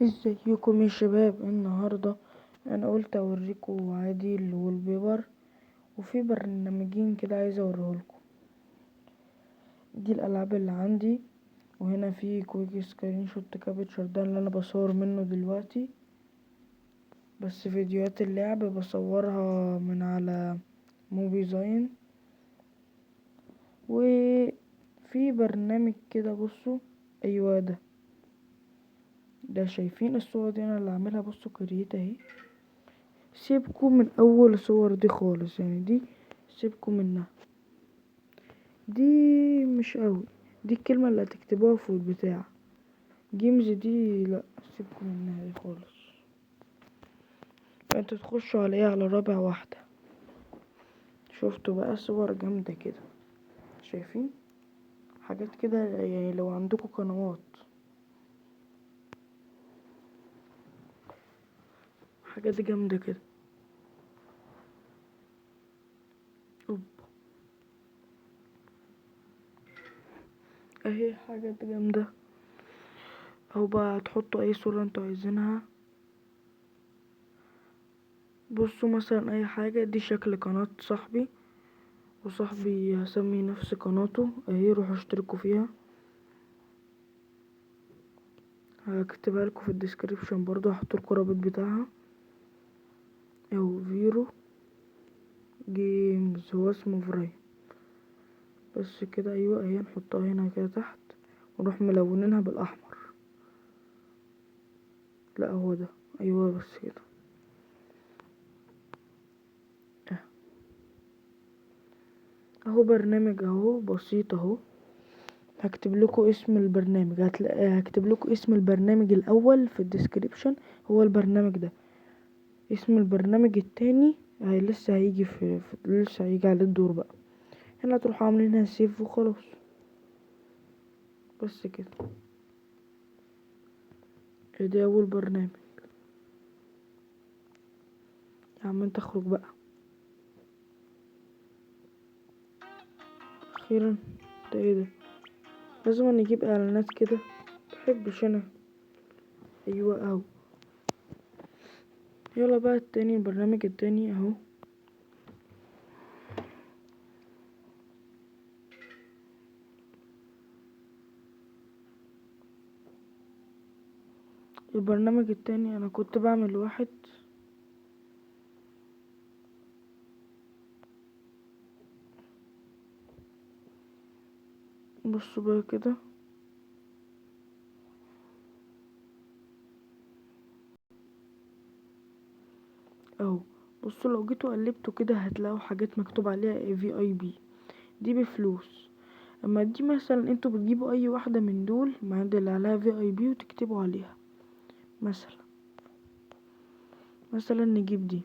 ازيكم يا شباب؟ النهارده انا قلت اوريكم عادي الوول بيبر، وفي برنامجين كده عايزه اوريهولكم. دي الالعاب اللي عندي، وهنا في كويك سكرين شوت كابتشر، ده اللي انا بصور منه دلوقتي. بس فيديوهات اللعب بصورها من على موبي زاين. وفي برنامج كده، بصوا، ايوه ده شايفين الصور دي انا اللي عاملها؟ بصوا كرييت اهي. سيبكم من اول الصور دي خالص، يعني دي سيبكم منها، دي مش قوي. دي الكلمة اللي هتكتبوها في البتاع. جيمز دي لا، سيبكم منها دي خالص. انتوا تخشوا على ايه؟ على رابع واحدة. شفتوا بقى صور جامدة كده؟ شايفين حاجات كده؟ يعني لو عندكم قنوات، حاجات جامدة كده. اوب، اهي حاجات جامدة اهو. بقى تحطوا اي صورة انتوا عايزينها. بصوا مثلا اي حاجة، دي شكل قناة صاحبي، وصاحبي هسمي نفس قناته اهي، روحوا اشتركوا فيها. هكتبها لكم في الديسكريبشن برضو، هحط لكم الرابط بتاعها. او فيرو جيمز، هو اسمه فراي. بس كده، ايوه اهي، نحطها هنا كده تحت، ونروح ملونينها بالاحمر. لا هو ده، ايوه بس كده. اه. اهو برنامج اهو بسيط اهو. هكتب لكم اسم البرنامج، هكتب لكم اسم البرنامج الاول في الديسكريبشن، هو البرنامج ده. اسم البرنامج التاني لسه هيجي لسه هيجي عليه الدور بقى. هنا تروحوا عاملينها سيف وخلاص. بس كده، ادي اول برنامج. يا عم انت اخرج بقى. اخيرا. ده ايه ده؟ لازم نجيب اعلانات كده؟ محبش انا. ايوه اهو. يلا بقى التاني، البرنامج التاني اهو. البرنامج التاني انا كنت بعمل واحد. بصوا بقى كده اهو. بصوا لو جيتوا قلبتوا كده هتلاقوا حاجات مكتوب عليها VIP، دي بفلوس. اما دي مثلا انتوا بتجيبوا اي واحدة من دول مع اللي عليها VIP وتكتبوا عليها. مثلا نجيب دي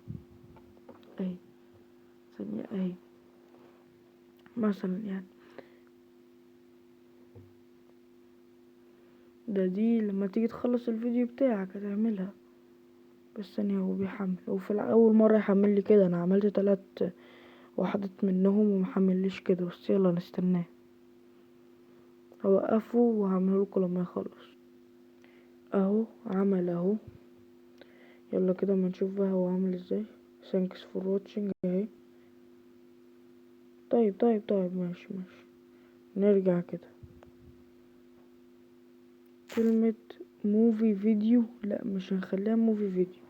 اهي، ثانية اهي، مثلا يعني. دي لما تيجي تخلص الفيديو بتاعك هتعملها. بس ثانية، هو بيحمل. وفي اول مرة يحمل لي كده، انا عملت 3 وحدات منهم ومحمليش كده. بس يلا نستناه. هوقفه وهعملهولكوا لما يخلص. اهو عمل اهو. يلا كده اما نشوف بقى هو عامل ازاي. thanks for watching اهي. طيب ماشي. نرجع كده. كلمة موفي فيديو، لا مش هنخليها موفي فيديو،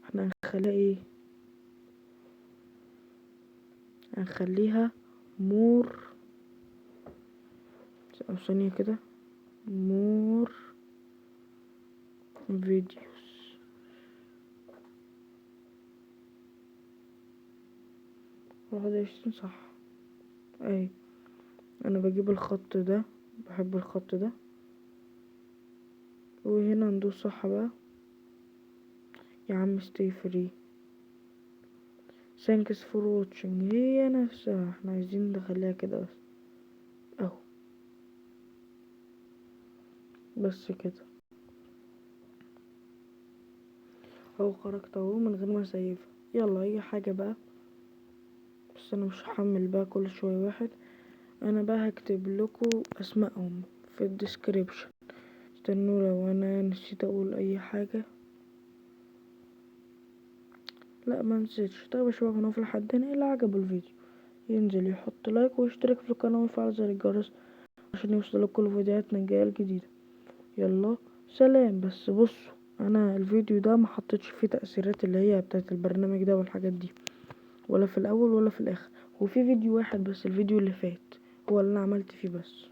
احنا هنخليها ايه؟ هنخليها مور. ثانية كده، مور فيديوز. 21 صح. اي، انا بجيب الخط ده، بحب الخط ده. وهنا ندوس صح بقى. يا عم stay free. thanks for watching هي نفسها، احنا عايزين نخليها كده بس. اهو. بس كده اهو، خرجت اهو من غير ما اسيفها. يلا اي حاجة بقى. بس انا مش هحمل بقى كل شوية واحد. انا بقى هكتب لكم اسمائهم في الديسكريبشن. استنوا لو انا نسيت اقول اي حاجة. لا ما نسيتش. طيب يا شباب هنقف لحد هنا. اللي عجبه الفيديو ينزل يحط لايك ويشترك في القناة ويفعل زر الجرس عشان يوصلك كل فيديوهاتنا الجاية الجديدة. يلا سلام. بس بصوا، انا الفيديو ده ما حطيتش فيه تأثيرات اللي هي بتاعت البرنامج ده والحاجات دي، ولا في الاول ولا في الاخر. وفي فيديو واحد بس، الفيديو اللي فات هو اللي انا عملت فيه بس.